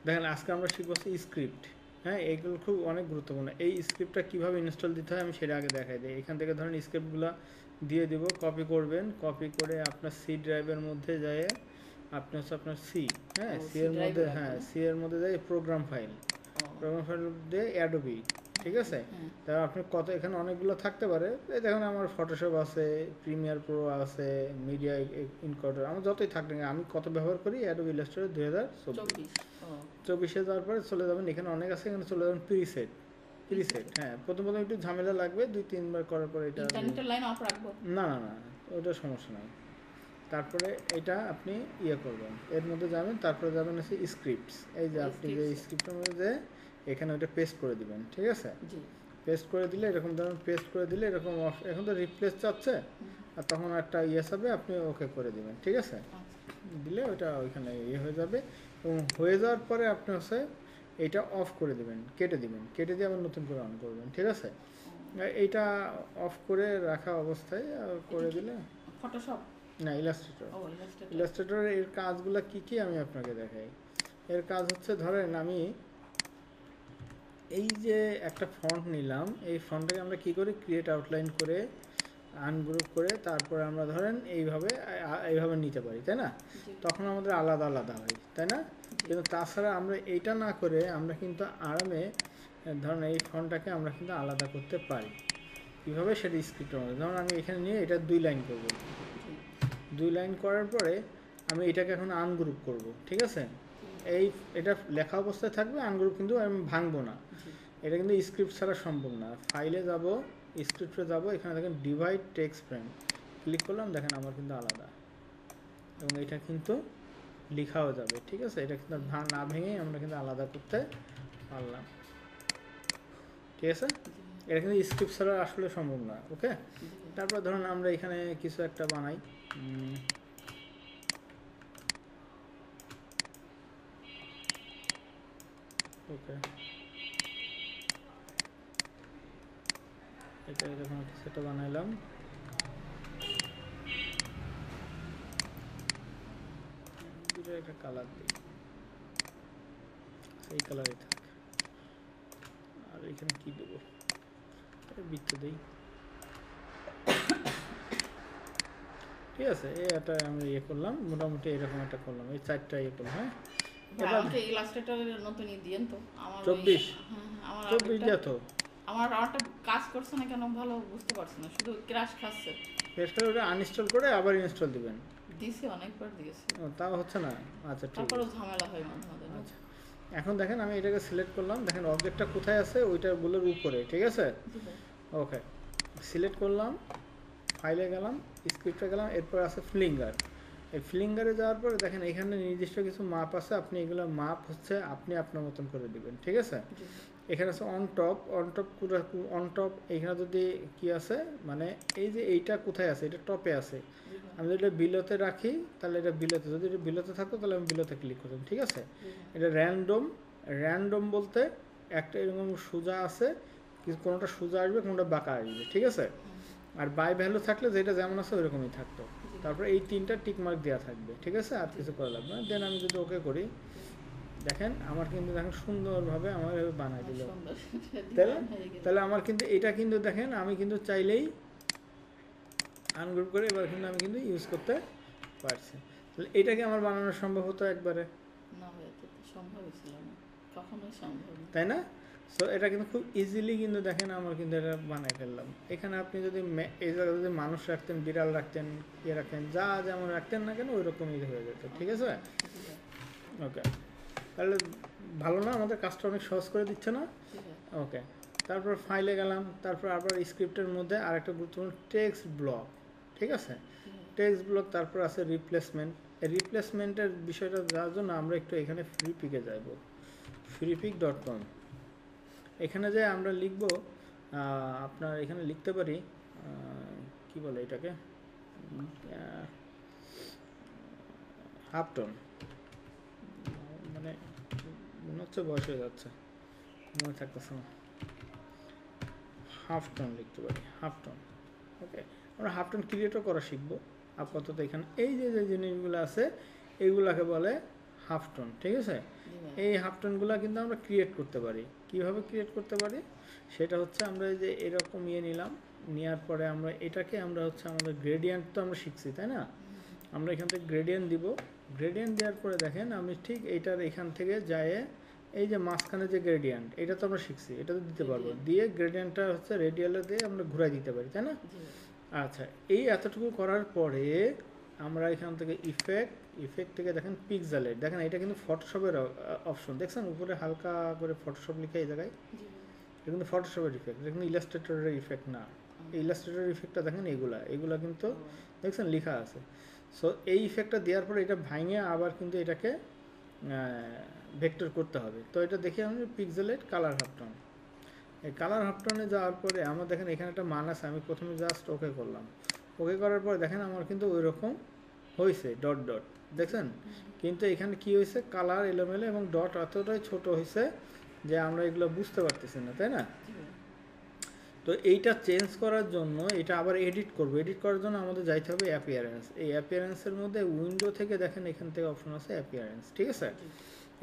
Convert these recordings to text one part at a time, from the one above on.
দেখেন আজকে আমরা শিখবো স্ক্রিপ্ট। হ্যাঁ, এইগুলো খুব অনেক গুরুত্বপূর্ণ। এই স্ক্রিপ্টটা কীভাবে ইনস্টল দিতে হয় আমি সেটা আগে দেখাই দিই। এখান থেকে ধরেন স্ক্রিপ্টগুলো দিয়ে দিব, কপি করবেন, কপি করে আপনার সি ড্রাইভের মধ্যে যায় আপনি হচ্ছে আপনার সি, হ্যাঁ ও সি সি এর ড্রাইভে মধ্যে, রাখবো হ্যাঁ না? সি এর মধ্যে যায় প্রোগ্রাম ফাইল। ও প্রোগ্রাম ফাইল দিয়ে অ্যাডোবি, ঠিক আছে। হ্যাঁ। তা আপনি কত এখানে অনেকগুলো থাকতে পারে, এই দেখেন আমার ফটোশপ আছে, প্রিমিয়ার প্রো আছে, মিডিয়া ইনকর্ডার, আমার যতই থাক না কেন, আমি কত ব্যবহার করি অ্যাডোবি ইলাস্ট্রেটর 2024। 24। ও 24-এ যাওয়ার পরে চলে যাবেন, এখানে অনেক আছে, এখানে চলে যাবেন প্রিসেট। প্রিসেট, হ্যাঁ প্রথম প্রথম একটু ঝামেলা লাগবে, 2-3 বার করার পরে এটা ইন্টারনেটের লাইন অফ রাখবো? না না না, ওটা সমস্যা নাই। তারপরে এটা আপনি ইয়ে করবেন, এর মধ্যে যাবেন, তারপরে যাবেন হচ্ছে স্ক্রিপ্টস, এই যে ও আপনি যে স্ক্রিপ্টসে। স্ক্রিপ্টের মধ্যে যে এখানে ওইটা পেস্ট করে দিবেন, ঠিক আছে। জি। পেস্ট করে দিলে এরকম ধরুন, পেস্ট করে দিলে এরকম এখন তো রিপ্লেস চাচ্ছে, আর তখন একটা ইয়ে হবে, আপনি ওকে করে দিবেন, ঠিক আছে। আচ্ছা। দিলে ওইটা ওইখানে ইয়ে হয়ে যাবে, এবং হয়ে যাওয়ার পরে আপনি হচ্ছে এইটা অফ করে দিবেন, কেটে দিবেন, কেটে দিয়ে আবার নতুন করে অন করবেন, ঠিক আছে। এইটা অফ করে রাখা অবস্থায় এটা করে কি দিলে। ফটোশপ? না, ইলাস্ট্রেটর। ও ইলাস্ট্রেটর। ইলাস্ট্রেটরের এর কাজগুলো কী কী আমি আপনাকে দেখাই। এর কাজ হচ্ছে, ধরেন আমি এই যে একটা ফন্ট নিলাম, এই ফন্টটাকে আমরা কী করি, ক্রিয়েট আউটলাইন করে আনগ্রুপ করে তারপরে আমরা ধরেন এইভাবে এইভাবে নিতে পারি, তাই না। জি তখন আমাদের আলাদা আলাদা হয়, তাই না। জি। কিন্তু তাছাড়া আমরা এইটা না করে আমরা কিন্তু আরামে ধরেন এই ফন্টটাকে আমরা কিন্তু আলাদা করতে পারি। কীভাবে, সেটা স্ক্রিপ্টের মধ্যে, ধরুন আমি এখানে নিয়ে এটা 2 লাইন করব। জি 2 লাইন করার পরে আমি এটাকে এখন আনগ্রুপ করব, ঠিক আছে। ঠিক এই এটা লেখা অবস্থায় থাকবে, আনগ্রুপ কিন্তু আমি ভাঙবো না। আছে। জি এটা কিন্তু স্ক্রিপ্ট ছাড়া সম্ভব না। ফাইলে যাব, স্ক্রিপ্টে যাব, এখানে দেখেন ডিভাইড টেক্সট ফ্রেম, ক্লিক করলাম, দেখেন আমার কিন্তু আলাদা, এবং এটা কিন্তু লেখাও যাবে, ঠিক আছে। এটা কিন্তু না ভেঙে আমরা কিন্তু আলাদা করতে পারলাম, ঠিক আছে। জি এটা কিন্তু স্ক্রিপ্ট ছাড়া আসলে সম্ভব না, ওকে। জি। তারপর ধরুন আমরা এখানে কিছু একটা বানাই, ওকে, এটা এরকম কিছু একটা বানাইলাম, দুটো একটা কালার দিই, এই কালারই থাক। আর এখানে কি দেবো, বৃত্ত দিই, ঠিক আছে। এই একটা আমি ইয়ে করলাম, মোটামুটি এরকম একটা করলাম, এই 4টা ইয়ে করলাম, হ্যাঁ। ভাই এবার আমাকে ইলাস্ট্রেটরের নতুন দিয়েন তো, আমার ওই 24, হ্যাঁ আমার 24 আগেরটা, দিয়ে তো আমার আরটা কাজ করছে না কেন ভালো বুঝতে পারছি না, শুধু ক্র্যাশ খাচ্ছে। বেশ করে ওটা আনইনস্টল করে আবার ইনস্টল দিবেন। দিছি অনেকবার দিয়েছি, তাও হচ্ছে না, আচ্ছা ঠিক তারপরেও আছে। ঝামেলা হয় মাঝে মাঝে। আচ্ছা, এখন দেখেন আমি এটাকে সিলেক্ট করলাম, দেখেন অবজেক্টটা কোথায় আছে, ওইটাগুলোর উপরে, ঠিক আছে। জি ভাই। ওকে, সিলেক্ট করলাম, ফাইলে গেলাম, স্ক্রিপ্টে গেলাম, এরপর আছে ফ্লিঙ্গার। এই ফ্লিঙ্গারে যাওয়ার পরে দেখেন এখানে নির্দিষ্ট কিছু মাপ আছে, আপনি এগুলো মাপ হচ্ছে আপনি আপনার মতন করে দিবেন, ঠিক আছে। জি এখানে আছে অন টপ, অন টপ, এখানে যদি কি আছে, মানে এই যে এইটা কোথায় আছে, এটা টপে আছে। জি ভাই। আমি যদি এটা বিলোতে রাখি, তাহলে এটা বিলোতে, যদি এটা বিলোতে থাকতো তাহলে আমি বিলোতে ক্লিক করতাম, ঠিক আছে। জি ভাই। এটা র্যান্ডম, র্যান্ডম বলতে একটা এরকম সোজা আছে, কিন্তু কোনোটা সোজা আসবে, কোনোটা বাঁকা আসবে, ঠিক আছে। আর বাই ভ্যালু থাকলে যেটা যেমন আছে ওইরকমই থাকতো। জি তারপরে এই 3টা টিক মার্ক দেওয়া থাকবে, ঠিক আছে, আর জি কিছু করা লাগবে না। দেন আমি যদি ওকে করি, জি। দেখেন আমার কিন্তু দেখেন সুন্দরভাবে আমার বানাই অনেক দিল, সুন্দর তাহলে ডিজাইন হয়ে গেছে। তাহলে আমার কিন্তু এটা কিন্তু দেখেন আমি কিন্তু চাইলেই আনগ্রুপ করে এবার কিন্তু আমি কিন্তু ইউজ করতে পারছি। তাহলে এটাকে আমার বানানো সম্ভব হতো একবারে, না ভাই এটা তো সম্ভবই ছিল না, কখনোই সম্ভব না। তাই না। সো এটা কিন্তু খুব ইজিলি কিন্তু দেখেন আমার কিন্তু এটা বানাই ফেললাম। এখানে আপনি যদি এই জায়গায় যদি মানুষ রাখতেন, বিড়াল রাখতেন, ইয়ে রাখতেন, যা যেমন রাখতেন না কেন ওই রকমই হয়ে যেত, ঠিক আছে। জি ভাই। ওকে, তাহলে ভালো না, আমাদের কাজটা অনেক সহজ করে দিচ্ছে না। জি ভাই। ওকে, তারপর ফাইলে গেলাম, তারপর আবার স্ক্রিপ্টের মধ্যে আরেকটা গুরুত্বপূর্ণ টেক্সট ব্লক, ঠিক আছে। জি ভাই। টেক্সট ব্লক, তারপর আছে রিপ্লেসমেন্ট। এই রিপ্লেসমেন্টের বিষয়টা যাওয়ার জন্য আমরা একটু এখানে ফ্রি পিকে যাব, freepik.com। এখানে যে আমরা লিখব, আপনার এখানে লিখতে পারি, কি বলে এটাকে, হাফটন, মানে মনে হচ্ছে বয়স হয়ে যাচ্ছে, মনে থাকতেছে না, হাফটন লিখতে পারি, হাফটন। ওকে, আমরা হাফটন ক্রিয়েটও করা শিখবো আপাতত। এখানে এই যে যে জিনিসগুলো আছে এইগুলাকে বলে হাফটন, ঠিক আছে। জি ভাই। এই হাফটনগুলো কিন্তু আমরা ক্রিয়েট করতে পারি। কিভাবে ক্রিয়েট করতে পারি সেটা হচ্ছে আমরা এই যে এরকম নিলাম, নেওয়ার পরে আমরা এটাকে আমরা হচ্ছে আমাদের গ্রেডিয়েন্ট তো আমরা শিখছি তাই না, আমরা এখান থেকে গ্রেডিয়েন্ট দিব। গ্রেডিয়েন্ট দেওয়ার পরে দেখেন আমি ঠিক এইটার এখান থেকে যায় এই যে মাঝখানে যে গ্রেডিয়েন্ট এটা তো আমরা শিখছি, এটা তো দিতে পারবো, দিয়ে গ্রেডিয়েন্টটা হচ্ছে রেডিয়ালে দিয়ে আমরা ঘুরাই দিতে পারি তাই না। আচ্ছা, এই এতটুকু করার পরে আমরা এখান থেকে ইফেক্ট থেকে দেখেন পিক্সেলেট, দেখেন এটা কিন্তু ফটোশপের অপশন দেখছেন উপরে হালকা করে ফটোশপ লিখে এই জায়গায়, এটা কিন্তু ফটোশপের ইফেক্ট, এটা কিন্তু ইলাস্ট্রেটরের ইফেক্ট না। এই ইলাস্ট্রেটরের ইফেক্টটা দেখেন এগুলা কিন্তু দেখছেন লেখা আছে। সো এই ইফেক্টটা দেওয়ার পরে এটা ভাঙে আবার কিন্তু এটাকে ভেক্টর করতে হবে। তো এটা দেখি আমি পিক্সেলেট কালার হাফটন, এই কালার হাফটনে যাওয়ার পরে আমার দেখেন এখানে একটা মান আছে, আমি প্রথমে জাস্ট ওকে করলাম, ওকে করার পরে দেখেন আমার কিন্তু ওই রকম হয়েছে ডট ডট দেখছেন, কিন্তু এখানে কি হয়েছে কালার এলোমেলো এবং ডট এতটাই ছোট হয়েছে যে আমরা এগুলো বুঝতে পারতেছি না তাই না। তো এইটা চেঞ্জ করার জন্য এটা আবার এডিট করবো, এডিট করার জন্য আমাদের যাইতে হবে অ্যাপিয়ারেন্স। এই অ্যাপিয়ারেন্সের মধ্যে উইন্ডো থেকে দেখেন এখান থেকে অপশন আছে অ্যাপিয়ারেন্স, ঠিক আছে।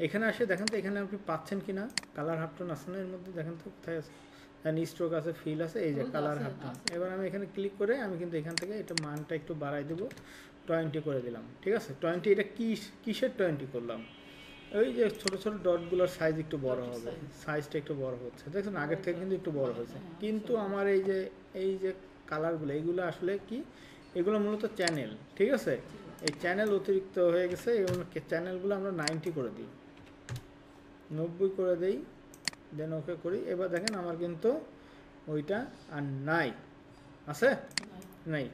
এখানে আসে দেখেন তো এখানে আপনি পাচ্ছেন কি না, কালার হাফটন আছে না এর মধ্যে, দেখেন তো কোথায় আছে, স্ট্রোক আছে, ফিল আছে, এই যে কালার হাফটন। এবার আমি এখানে ক্লিক করে আমি কিন্তু এখান থেকে এটা মানটা একটু বাড়াই দেবো, 20 করে দিলাম, ঠিক আছে। 20 এটা কিসের 20 করলাম, ওই যে ছোটো ছোটো ডটগুলোর সাইজ একটু বড় হবে, সাইজটা একটু বড় হচ্ছে দেখছেন, আগের থেকে কিন্তু একটু বড় হয়েছে। কিন্তু আমার এই যে কালারগুলো এইগুলো আসলে কি, এগুলো মূলত চ্যানেল, ঠিক আছে। এই চ্যানেল অতিরিক্ত হয়ে গেছে, এবং চ্যানেলগুলো আমরা 90 করে দিই, 90 করে দিই, দেন ওকে করি। এবার দেখেন আমার কিন্তু ওইটা আর নাই, আছে নাই।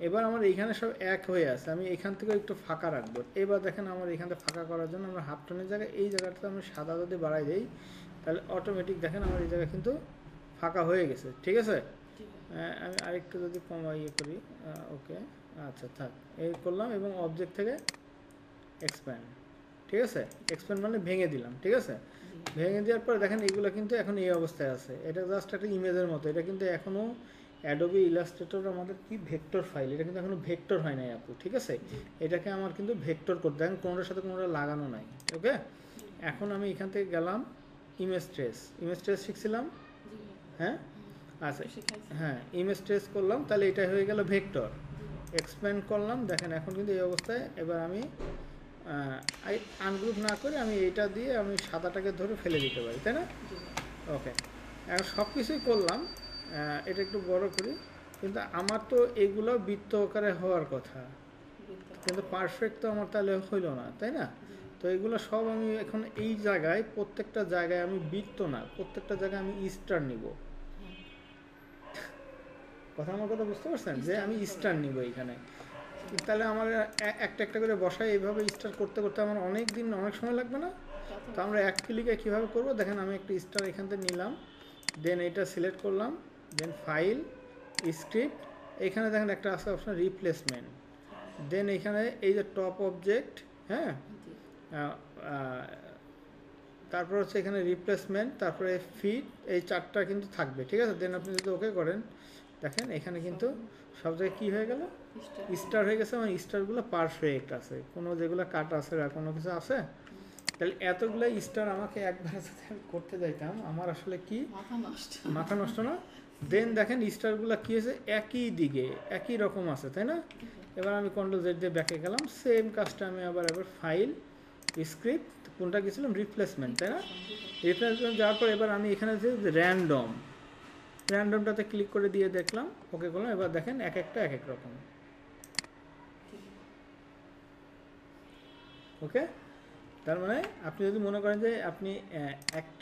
এবার আমার এইখানে সব এক হয়ে আছে, আমি এখান থেকে একটু ফাঁকা রাখবো। এবার দেখেন আমার এখানে ফাঁকা করার জন্য আমরা হাফটনের জায়গায় এই জায়গাটাতে আমি সাদা যদি বাড়াই দিই তাহলে অটোমেটিক দেখেন আমার এই জায়গা কিন্তু ফাঁকা হয়ে গেছে, ঠিক আছে। আমি আরেকটু যদি কমাই করি, ওকে, আচ্ছা থাক, এই করলাম এবং অবজেক্ট থেকে এক্সপ্যান্ড, ঠিক আছে। এক্সপ্যান্ড মানে ভেঙে দিলাম, ঠিক আছে। ভেঙে দেওয়ার পরে দেখেন এইগুলো কিন্তু এখন এই অবস্থায় আছে, এটা জাস্ট একটা ইমেজের মতো, এটা কিন্তু এখনও অ্যাডোবি ইলাস্ট্রেটর আমাদের কি ভেক্টর ফাইল, এটা কিন্তু এখনো ভেক্টর হয় নাই আপু, ঠিক আছে। এটাকে আমার কিন্তু ভেক্টর করতে, দেখেন কোনোটার সাথে কোনোটা লাগানো নাই, ওকে। এখন আমি এখান থেকে গেলাম ইমেজ ট্রেস শিখছিলাম, হ্যাঁ আচ্ছা, হ্যাঁ ইমেজ ট্রেস করলাম, তাহলে এটা হয়ে গেল ভেক্টর। এক্সপ্যান্ড করলাম, দেখেন এখন কিন্তু এই অবস্থায়। এবার আমি আনগ্রুপ না করে আমি এইটা দিয়ে আমি সাদাটাকে ধরে ফেলে দিতে পারি তাই না, ওকে। এখন সব কিছুই করলাম, এটা একটু বড় করি, কিন্তু আমার তো এগুলো বৃত্ত আকারে হওয়ার কথা, কিন্তু পারফেক্ট তো আমার তাহলে হইল না তাই না। তো এগুলো সব আমি এখন এই জায়গায় প্রত্যেকটা জায়গায় আমি বৃত্ত না, প্রত্যেকটা জায়গায় আমি স্টার নিব, আমার কথা বুঝতে পারছেন, যে আমি স্টার নিব এইখানে। তাহলে আমার একটা একটা করে বসাই, এইভাবে স্টার করতে করতে আমার অনেক সময় লাগবে না। তো আমরা এক ক্লিকে কীভাবে করবো দেখেন, আমি একটা স্টার এখান থেকে নিলাম, দেন এটা সিলেক্ট করলাম, দেন ফাইল, স্ক্রিপ্ট, এখানে দেখেন একটা আছে অপশন রিপ্লেসমেন্ট, দেন এখানে এই যে টপ অবজেক্ট, হ্যাঁ, তারপর হচ্ছে এখানে রিপ্লেসমেন্ট, তারপরে ফিট, এই চারটা কিন্তু থাকবে, ঠিক আছে। দেন আপনি যদি ওকে করেন দেখেন এখানে কিন্তু সব জায়গায় কী হয়ে গেল, স্টার হয়ে গেছে, মানে স্টারগুলো পারফেক্ট আছে, কোনো যেগুলো কাট আছে বা কোনো কিছু আছে। তাহলে এতগুলো স্টার আমাকে একবারে যদি আমি করতে যাইতাম আমার আসলে কি মাথা নষ্ট না। দেন দেখেন স্টারগুলো কী হয়েছে, একই দিকে একই রকম আছে তাই না। এবার আমি কন্ট্রোল জেড দিয়ে ব্যাকে গেলাম, সেম কাজটা আমি আবার ফাইল, স্ক্রিপ্ট, কোনটা গেছিলাম রিপ্লেসমেন্ট তাই না। রিপ্লেসমেন্ট যাওয়ার পর এবার আমি এখানে যে র্যান্ডমটাতে ক্লিক করে দিয়ে দেখলাম, ওকে করলাম। এবার দেখেন এক একটা এক এক রকম, ওকে। তার মানে আপনি যদি মনে করেন যে আপনি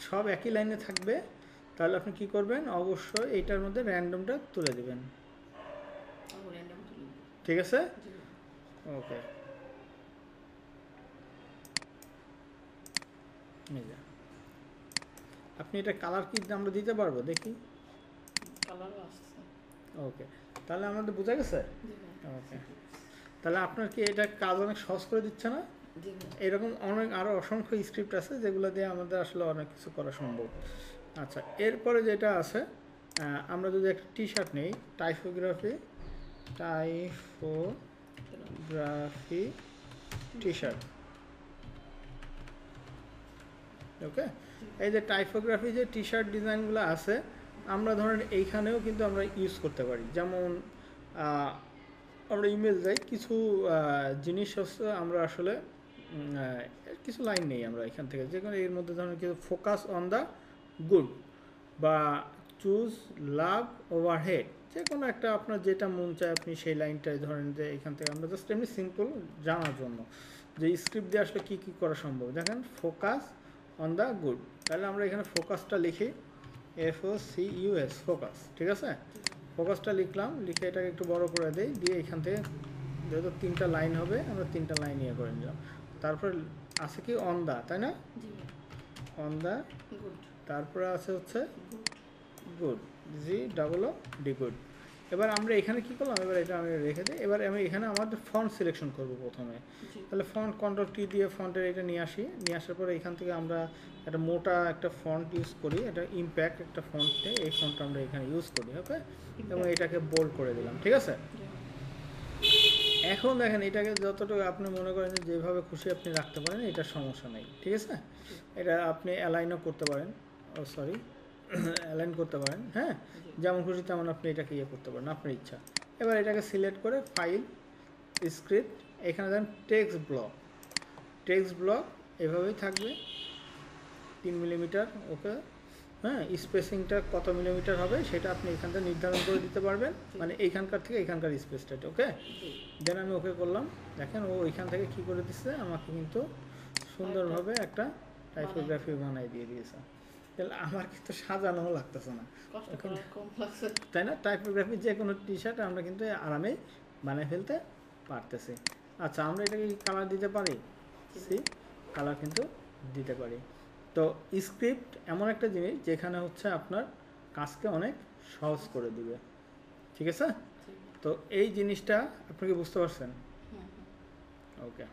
সব একই লাইনে থাকবে, তাহলে আপনি কি করবেন, অবশ্যই এইটার মধ্যে র্যান্ডমটা তুলে দেবেন, ঠিক আছে, ওকে। আপনি এটা কালার কি আমরা দিতে পারবো দেখি, ওকে। তাহলে আমাদের বোঝা গেছে, ওকে। তাহলে আপনার কি এটা কাজ অনেক সহজ করে দিচ্ছে না। এরকম অনেক আরও অসংখ্য স্ক্রিপ্ট আছে যেগুলো দিয়ে আমাদের আসলে অনেক কিছু করা সম্ভব। আচ্ছা, এরপরে যেটা আছে, আমরা যদি একটা টি শার্ট নেই, টাইপোগ্রাফি টি শার্ট, ওকে, এই যে টাইপোগ্রাফি যে টি শার্ট ডিজাইনগুলো আছে, আমরা ধরেন এইখানেও কিন্তু আমরা ইউজ করতে পারি। যেমন আমরা ইমেল যাই, কিছু জিনিস হচ্ছে আমরা আসলে কিছু লাইন নেই আমরা এখান থেকে, যে কোনো এর মধ্যে ধরেন কিছু ফোকাস অন দ্য গুড বা চুজ লাভ ওভার হেড, যে কোনো একটা আপনার যেটা মন চায় আপনি সেই লাইনটাই ধরেন, যে এখান থেকে আমরা জাস্ট এমনি সিম্পল জানার জন্য যে স্ক্রিপ্ট দিয়ে আসলে কী কী করা সম্ভব। দেখেন ফোকাস অন দ্য গুড, তাহলে আমরা এখানে ফোকাসটা লিখি, FOCUS ফোকাস, ঠিক আছে। ফোকাসটা লিখলাম, লিখে এটাকে একটু বড় করে দেই, দিয়ে এখান থেকে যেহেতু 3টা লাইন হবে আমরা 3টা লাইন ইয়ে করে নিলাম। তারপর আছে কি অন দা, তাই না, অন দা, তারপরে আছে হচ্ছে গুড, GOOD গুড। এবার আমরা এখানে কি করলাম, এবার এটা আমি রেখে দিই। এবার আমি এখানে আমাদের ফন্ট সিলেকশন করব প্রথমে, তাহলে ফন্ট Ctrl+T দিয়ে ফন্টের এটা নিয়ে আসি, নিয়ে আসার পরে এখান থেকে আমরা একটা মোটা একটা ফন্ট ইউজ করি, এটা ইম্প্যাক্ট একটা ফন্টে, এই ফন্টটা আমরা এখানে ইউজ করি, ওকে, এবং এটাকে বোল্ড করে দিলাম, ঠিক আছে। এখন দেখেন এটাকে যতটুকু আপনি মনে করেন যে যেভাবে খুশি আপনি রাখতে পারেন, এটা সমস্যা নেই, ঠিক আছে। এটা আপনি অ্যালাইনও করতে পারেন, অ্যালাইন করতে পারেন, হ্যাঁ, যেমন খুশি তেমন আপনি এটাকে ইয়ে করতে পারেন, আপনার ইচ্ছা। এবার এটাকে সিলেক্ট করে ফাইল, স্ক্রিপ্ট, এখানে দেন টেক্সট ব্লক এভাবেই থাকবে 3 মিলিমিটার, ওকে, হ্যাঁ, স্পেসিংটা কত মিলিমিটার হবে সেটা আপনি এখান থেকে নির্ধারণ করে দিতে পারবেন, মানে এইখানকার থেকে এইখানকার স্পেসটা, ওকে। দেন আমি ওকে করলাম, দেখেন ও ওইখান থেকে কী করে দিচ্ছে, আমাকে কিন্তু সুন্দরভাবে একটা টাইপোগ্রাফি বানাই দিয়ে দিয়েছে। তাহলে আমার কিন্তু সাজানোও লাগতেছে না, তাই না। টাইপোগ্রাফি যে কোনো টি শার্ট আমরা কিন্তু আরামেই বানিয়ে ফেলতে পারতেছি। আচ্ছা, আমরা এটাকে কালার দিতে পারি, কালার কিন্তু দিতে পারি। তো স্ক্রিপ্ট এমন একটা জিনিস যেখানে হচ্ছে আপনার কাজকে অনেক সহজ করে দিবে, ঠিক আছে। তো এই জিনিসটা আপনি কি বুঝতে পারছেন? ওকে।